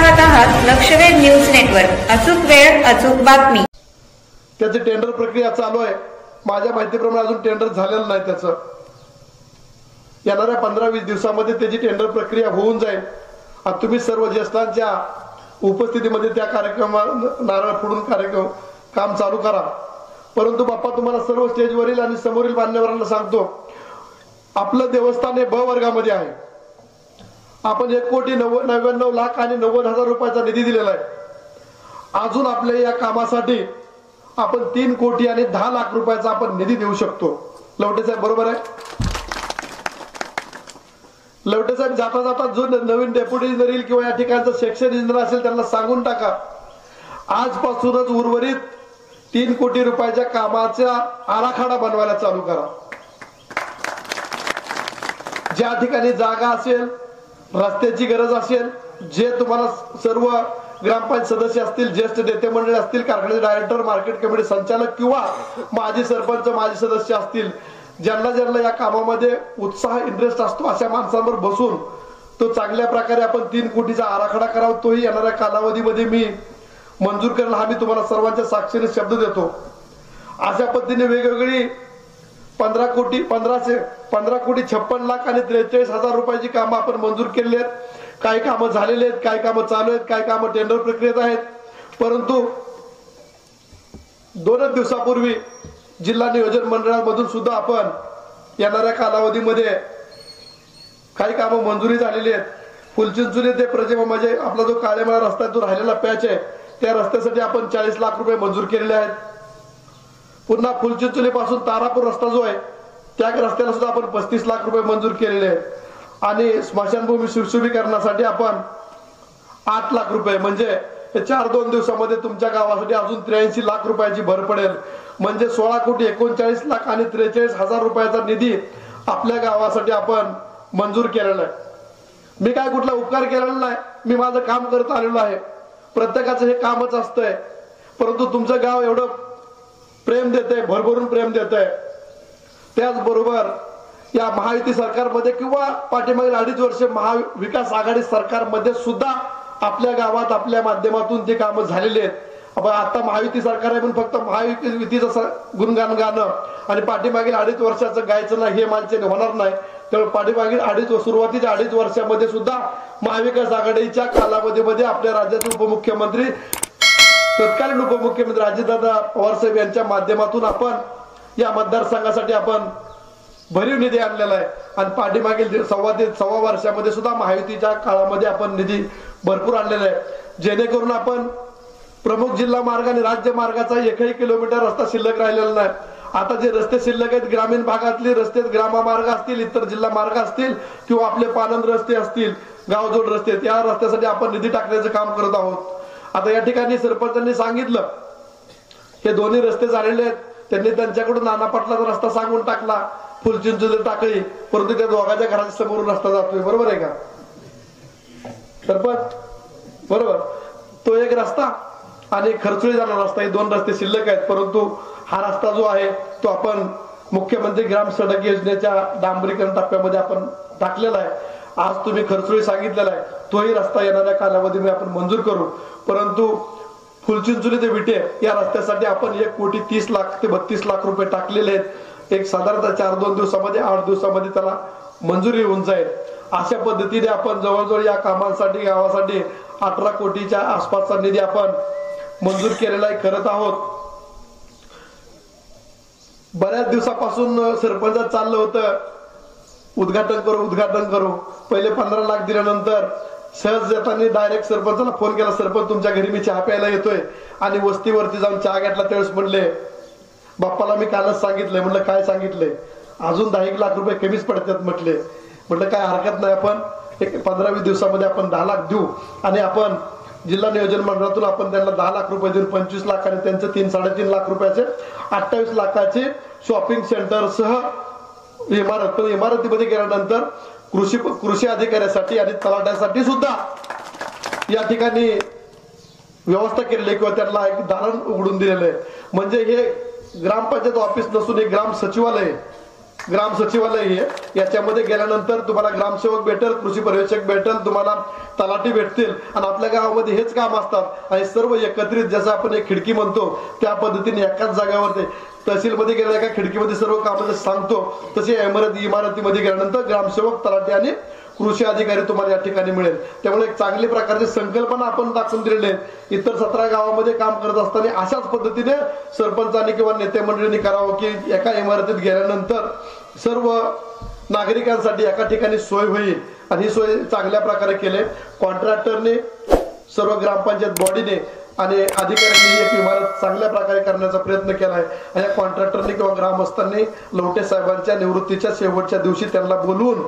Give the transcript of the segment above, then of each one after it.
पाहत आहात लक्षवेध news network. अचूक वेळ अचूक बातमी। त्याची टेंडर प्रक्रिया चालू आहे। माझ्या माहितीप्रमाणे अजून टेंडर झालेलं नाही। त्याचं येणाऱ्या 15-20 दिवसांमध्ये त्याची टेंडर प्रक्रिया होऊन जाईल आणि तुम्ही सर्व ज्येष्ठांच्या उपस्थितीमध्ये त्या कार्यक्रमात नारळ फोडून कार्यक्रम काम चालू करा। परंतु बाप्पा तुम्हाला सर्व स्टेजवरील आणि समोरील मान्यवरांना सांगतो, आपलं देवस्थान हे ब वर्गामध्ये आहे। आपण 1,99,00,000 आणि 90,000 रुपयाचा निधी दिलेला आहे। अजून आपल्या या कामासाठी आपण 3 कोटी आणि 10 लाख रुपयाचा आपण निधी देऊ शकतो। लवटे साहेब बरोबर आहे? लवटे साहेब जाता जाता जो नवीन डेप्युटी इंजिनियर येईल किंवा या ठिकाणचं सेक्शन इंजिनियर असेल त्यांना सांगून टाका, आजपासूनच उर्वरित 3 कोटी रुपयाच्या कामाचा आराखडा बनवायला चालू करा। ज्या ठिकाणी जागा असेल, रस्त्याची गरज असेल, जे तुम्हाला सर्व ग्रामपंचायत सदस्य असतील, ज्येष्ठ नेते मंडळी असतील, कारखान्याचे डायरेक्टर, मार्केट कमिटी संचालक किंवा माजी सरपंच, माजी सदस्य असतील, ज्यांना ज्यांना या कामामध्ये उत्साह इंटरेस्ट असतो अशा माणसांवर बसून तो चांगल्या प्रकारे आपण 3 कोटीचा आराखडा करावा। तोही येणाऱ्या कालावधीमध्ये मी मंजूर करायला हा मी तुम्हाला सर्वांच्या साक्षीने शब्द देतो। अशा पद्धतीने वेगवेगळी 15 कोटी 56 लाख आणि 43,000 रुपयाची कामं आपण मंजूर केलेली आहेत। काही कामं झालेली आहेत, काही कामं चालू आहेत, काही कामं टेंडर प्रक्रियेत आहेत। परंतु 2 दिवसापूर्वी जिल्हा नियोजन मंडळामधून सुद्धा आपण येणाऱ्या कालावधीमध्ये काही कामं मंजुरी झालेली आहेत। फुलचिंचोली ते म्हणजे आपला जो काळेमाळा रस्ता तो राहिलेला पॅच आहे, त्या रस्त्यासाठी आपण 40 लाख रुपये मंजूर केलेले आहेत। पुन्हा फुलचिंचोली पासून तारापूर रस्ता जो आहे त्या रस्त्याला सुद्धा आपण 35 लाख रुपये मंजूर केलेले आहेत आणि स्मशानभूमी सुशोभीकरणासाठी आपण 8 लाख रुपये, म्हणजे 4-2 दिवसामध्ये तुमच्या गावासाठी अजून 83 लाख रुपयाची भर पडेल। म्हणजे 16,39,00,000 आणि 43,000 रुपयाचा निधी आपल्या गावासाठी आपण मंजूर केलेला आहे। मी काय कुठला उपकार केलेला नाही, मी माझं काम करत आलेलो आहे। प्रत्येकाचं हे कामच असतंय, परंतु तुमचं गाव एवढं प्रेम देतंय, भरभरून प्रेम देतंय। त्याचबरोबर या महायुती सरकारमध्ये किंवा पाठीमागील 2.5 वर्ष महाविकास आघाडी सरकारमध्ये सुद्धा आपल्या गावात आपल्या माध्यमातून ते कामं झालेले आहेत। आपण आता महायुती सरकार आहे म्हणून फक्त महायुतीचं गुणगान गाणं आणि पाठीमागील 2.5 वर्षाचं गायचं नाही हे मानचे होणार नाही। त्यामुळे पाठीमागील सुरुवातीच्या 2.5 वर्षामध्ये सुद्धा महाविकास आघाडीच्या कालावधीमध्ये आपल्या राज्याचे उपमुख्यमंत्री, तत्कालीन उपमुख्यमंत्री अजितदादा पवार साहेब यांच्या माध्यमातून आपण या मतदारसंघासाठी आपण भरीव निधी आणलेला आहे आणि पाठीमागील 1.25 वर्षामध्ये सुद्धा महायुतीच्या काळामध्ये आपण निधी भरपूर आणलेला आहे, जेणेकरून आपण प्रमुख जिल्हा मार्ग आणि राज्य मार्गाचा 1 किलोमीटर रस्ता शिल्लक राहिलेला नाही। आता जे रस्ते शिल्लक आहेत, ग्रामीण भागातले रस्ते, ग्राममार्ग असतील, इतर जिल्हा मार्ग असतील किंवा आपले पानंद रस्ते असतील, गावजोड रस्ते, त्या रस्त्यासाठी आपण निधी टाकण्याचं काम करत आहोत। आता या ठिकाणी सरपंचांनी सांगितलं हे दोन्ही रस्ते झालेले आहेत, त्यांनी त्यांच्याकडून नाना पाटलाचा रस्ता सांगून टाकला, फुलचिंचोली टाकळी, परंतु त्या दोघांच्या घराच्या समोरून रस्ता जातोय। बरोबर आहे का सरपंच? बरोबर। तो एक रस्ता आणि खर्चुळी जाणारा रस्ता, हे 2 रस्ते शिल्लक आहेत। परंतु हा रस्ता जो आहे तो आपण मुख्यमंत्री ग्राम सडक योजनेच्या डांबरीकरण टप्प्यामध्ये आपण टाकलेला आहे। आज तुम्ही खर्चुळी सांगितलेला आहे, तोही रस्ता येणाऱ्या कालावधीमध्ये आपण मंजूर करू। परंतु फुलचिंचोली ते विटे या रस्त्यासाठी आपण 1,30,00,000 ते 32 लाख रुपये टाकलेले आहेत। एक साधारणतः 4-2 दिवसामध्ये 8 दिवसामध्ये त्याला मंजुरी होऊन जाईल। अशा पद्धतीने आपण जवळजवळ या कामांसाठी गावासाठी 18 कोटीच्या आसपासचा निधी आपण मंजूर केलेला आहे, करत आहोत। बऱ्याच दिवसापासून सरपंचात चाललं होतं उद्घाटन करू। पहिले 15 लाख दिल्यानंतर सहज येताना डायरेक्ट सरपंचाला फोन केला, सरपंच तुमच्या घरी मी चहा प्यायला येतोय, आणि वस्तीवरती जाऊन चहा घेतला। त्यावेळेस म्हणले बाप्पाला मी कालच सांगितलंय। म्हटलं काय सांगितलंय? अजून 10 लाख रुपये कमीच पडतात म्हटले। म्हटलं काय हरकत नाही, आपण 15-20 दिवसामध्ये आपण 10 लाख देऊ आणि आपण जिल्हा नियोजन मंडळातून आपण त्यांना 10 लाख रुपये देऊन 25 लाख आणि त्यांचं 3-3.5 लाख रुपयाचे 28 लाखाचे शॉपिंग सेंटर सह इमारत, पण इमारतीमध्ये गेल्यानंतर कृषी अधिकाऱ्यासाठी आणि तलाट्यासाठी सुद्धा या ठिकाणी व्यवस्था केलेली आहे किंवा त्यांना एक दालन उघडून दिलेलं आहे। म्हणजे हे ग्रामपंचायत ऑफिस नसून एक ग्राम सचिवालय ग्राम सचिवालय आहे, याच्यामध्ये गेल्यानंतर तुम्हाला ग्रामसेवक भेटेल, कृषी पर्यवेक्षक भेटेल, तुम्हाला तलाठी भेटतील आणि आपल्या गावामध्ये हेच काम असतात आणि सर्व एकत्रित जसं आपण एक खिडकी म्हणतो त्या पद्धतीने एकाच जागेवरती तहसीलमध्ये गेल्या एका खिडकीमध्ये सर्व कामं सांगतो तसे इमारतीमध्ये गेल्यानंतर ग्रामसेवक, तलाठी आणि कृषी अधिकारी तुम्हाला या ठिकाणी मिळेल. त्यामुळे एक चांगली प्रकारची संकल्पना आपण दाखवून दिलेली आहे. इतर 17 गावामध्ये काम करत असताना अशाच पद्धतीने सरपंचांनी किंवा नेते मंडळींनी करावं की एका इमारतीत गेल्यानंतर सर्व नागरिकांसाठी एका ठिकाणी सोय होईल आणि ही सोय चांगल्या प्रकारे केली. कॉन्ट्रॅक्टरने, सर्व ग्रामपंचायत बॉडीने आणि अधिकाऱ्यांनी एक इमारत चांगल्या प्रकारे करण्याचा प्रयत्न केला आहे आणि ग्रामस्थांनी किंवा ग्रामस्थांनी लवटे साहेबांच्या निवृत्तीच्या शेवटच्या दिवशी त्यांना बोलवून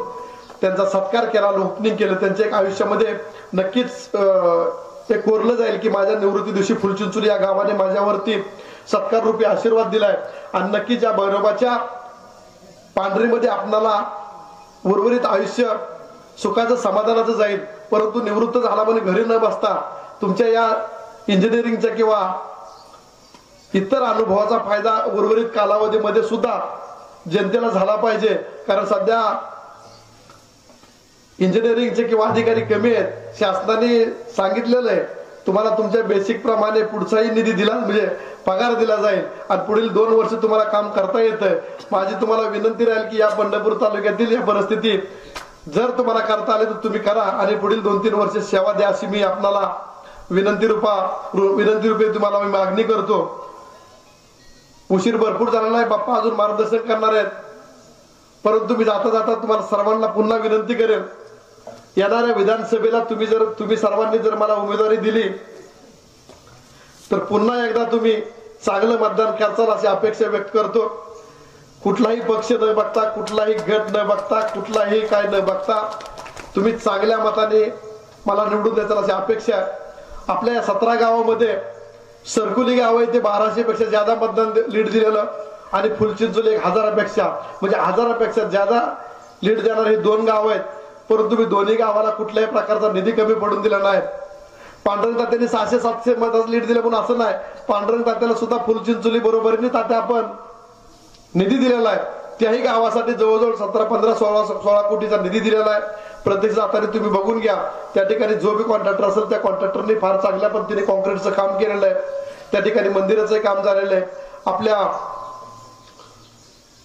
त्यांचा सत्कार केला, ओपनिंग केलं. त्यांच्या एक आयुष्यामध्ये नक्कीच ते कोरलं जाईल की माझ्या निवृत्ती दिवशी फुलचिंचोली या गावाने माझ्यावरती सत्कार रूपी आशीर्वाद दिलाय आणि नक्कीच या भैरवाच्या पांढरीमध्ये आपणाला उर्वरित आयुष्य सुखाचं समाधानाचं जाईल. परंतु निवृत्त झाला म्हणजे घरी न बसता तुमच्या या इंजिनिअरिंगचा किंवा इतर अनुभवाचा फायदा उर्वरित कालावधीमध्ये सुद्धा जनतेला झाला पाहिजे. कारण सध्या इंजिनिअरिंगचे किंवा अधिकारी कमी आहेत. शासनाने सांगितलेलं आहे तुम्हाला तुमच्या बेसिक प्रमाणे पुढचाही निधी दिला म्हणजे पगार दिला जाईल आणि पुढील 2 वर्ष तुम्हाला काम करता येतं. माझी तुम्हाला विनंती राहील की या पंढरपूर तालुक्यातील या परिस्थितीत जर तुम्हाला करता आले तर तुम्ही करा आणि पुढील 2-3 वर्ष सेवा द्या अशी मी आपल्याला विनंती रूपे तुम्हाला मी मागणी करतो. उशीर भरपूर झालेला आहे, बाप्पा अजून मार्गदर्शन करणार आहेत, परंतु मी जाता जाता तुम्हाला सर्वांना पुन्हा विनंती करेन येणाऱ्या विधानसभेला तुम्ही सर्वांनी जर मला उमेदवारी दिली तर पुन्हा एकदा तुम्ही चांगलं मतदान करचाल अशी अपेक्षा व्यक्त करतो. कुठलाही पक्ष न बघता, कुठलाही गट न बघता, कुठलाही काय न बघता तुम्ही चांगल्या मताने मला निवडून द्याल अशी अपेक्षा. आपल्या या 17 गावामध्ये सरकुली गाव आहे ते 1200 पेक्षा ज्यादा मतदान लीड दिलेलं आणि फुलचिंचोली 1000 पेक्षा म्हणजे 1000 पेक्षा ज्यादा लीड देणारे 2 गाव आहेत. परंतु मी दोन्ही गावाला कुठल्याही प्रकारचा निधी कमी पडून दिला नाही. पांडुरंग तात्यांनी 600-700 मतांचं लीड दिलं म्हणून असं नाही, पांडुरंग तात्याला सुद्धा फुलचिंचोली बरोबरीने तात्या आपण निधी दिलेला आहे. त्याही गावासाठी जवळजवळ 17-15-16 कोटीचा निधी दिलेला आहे. प्रत्यक्ष आता तुम्ही बघून घ्या, त्या ठिकाणी जो बी कॉन्ट्रॅक्टर असेल त्या कॉन्ट्रॅक्टरने फार चांगल्या पद्धतीने कॉन्क्रीटचं काम केलेलं आहे. त्या ठिकाणी मंदिराचं काम झालेलं आहे. आपल्या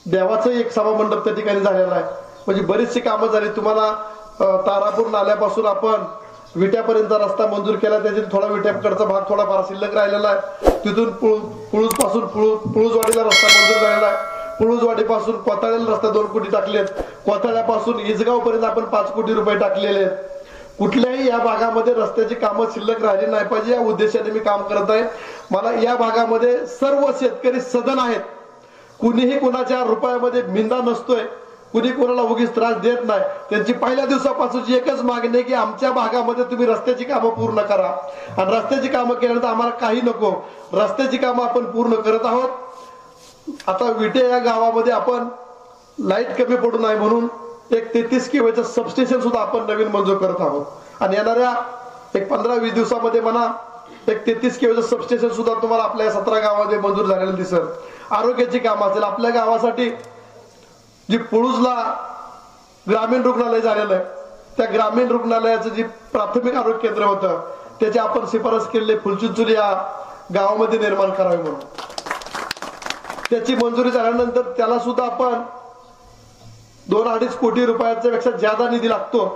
देवाचं एक सभामंडप त्या ठिकाणी झालेला आहे. म्हणजे बरीचशी कामं झाली. तुम्हाला तारापूर नाल्यापासून आपण विट्यापर्यंत रस्ता मंजूर केला, त्याच्यात थोडा विट्याकडचा भाग थोडाफार शिल्लक राहिलेला आहे. तिथून पुळूज पासून पुळूजवाडीला रस्ता मंजूर झालेला आहे. पुळूजवाडीपासून कोथाळ्याला रस्ता 2 कोटी टाकलेत. कोथाळ्यापासून इसगाव पर्यंत आपण 5 कोटी रुपये टाकलेले आहेत. कुठल्याही या भागामध्ये रस्त्याची कामं शिल्लक राहिली नाही पाहिजे या उद्देशाने मी काम करत आहे. मला या भागामध्ये सर्व शेतकरी सदन आहेत. कुणीही कुणाच्या रुपयामध्ये मिंदा नसतोय, कुणी कोणाला उगीच त्रास देत नाही. त्यांची पहिल्या दिवसापासूनची एकच मागणी आहे की आमच्या भागामध्ये तुम्ही रस्त्याची कामं पूर्ण करा आणि रस्त्याची कामं केल्यानंतर आम्हाला काही नको. रस्त्याची कामं आपण पूर्ण करत आहोत. आता विटे या गावामध्ये आपण लाईट कमी पडू नये म्हणून एक 33 केव्हीचं सबस्टेशन सुद्धा आपण नवीन मंजूर करत आहोत आणि येणाऱ्या एक 15-20 दिवसामध्ये म्हणा एक 33 केव्हीचं सबस्टेशन सुद्धा तुम्हाला आपल्या 17 गावामध्ये मंजूर झालेलं दिसेल. आरोग्याची कामं असेल, आपल्या गावासाठी जी पुळूजला ग्रामीण रुग्णालय झालेलं आहे त्या ग्रामीण रुग्णालयाचं जी प्राथमिक आरोग्य केंद्र होतं त्याची आपण शिफारस केलेली फुलचिंचोली या गावामध्ये निर्माण करावे म्हणून. त्याची मंजुरी झाल्यानंतर त्याला सुद्धा आपण 2-2.5 कोटी रुपयाच्या पेक्षा ज्यादा निधी लागतो.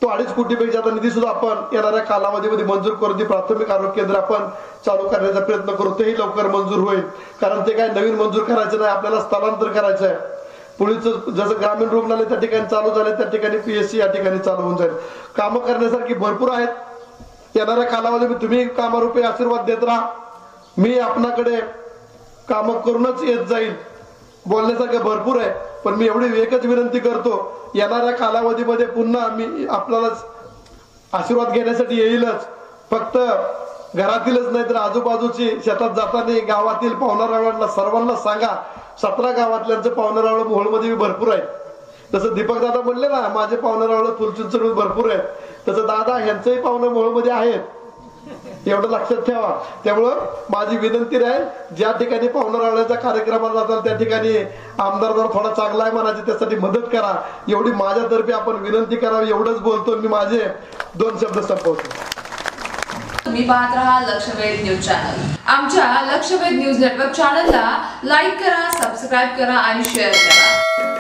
तो 2.5 कोटीपेक्षा ज्यादा निधी सुद्धा आपण येणाऱ्या कालावधीमध्ये मंजूर करून ती प्राथमिक आरोग्य केंद्र आपण चालू करण्याचा प्रयत्न करू. तेही लवकर मंजूर होईल कारण ते काय नवीन मंजूर करायचं नाही, आपल्याला स्थलांतर करायचं आहे. पुढचं जसं ग्रामीण रुग्णालय त्या ठिकाणी चालू झाले त्या ठिकाणी PSC या ठिकाणी चालू होऊन जाईल. कामं करण्यासारखी भरपूर आहेत. येणाऱ्या कालावधीमध्ये तुम्ही कामारूपी आशीर्वाद देत राहा. मी आपणाकडे कामं करूनच येत जाईल. बोलण्यासारखं भरपूर आहे पण मी एवढी एकच विनंती करतो, येणाऱ्या कालावधीमध्ये पुन्हा मी आपल्याला आशीर्वाद घेण्यासाठी येईलच. फक्त घरातीलच नाही तर आजूबाजूची शेतात जाताना गावातील पाहुणारावळांना सर्वांना सांगा 17 गावातल्यांचं पाहुणारावळ मोहोळमध्ये भरपूर आहे. तसं दीपक दादा म्हणले ना माझे पाहुणारावळ फुलचिंचोलीत भरपूर आहेत, तसं दादा ह्यांचंही पाहुणं मोहोळमध्ये आहेत. एवढं लक्षात ठेवा. त्यामुळं माझी विनंती राहील, ज्या ठिकाणी पाहुणा रावळ्याच्या कार्यक्रमाला जाताल त्या ठिकाणी आमदार जर थोडा चांगला आहे म्हणायचे त्यासाठी मदत करा, एवढी माझ्यातर्फे आपण विनंती करावी. एवढंच बोलतो मी, माझे 2 शब्द संपवतो. तुम्ही पाहत रहा लक्षवेध न्यूज चॅनल. आमच्या लक्षवेध न्यूज नेटवर्क चॅनलला लाईक करा, सबस्क्राईब करा आणि शेअर करा.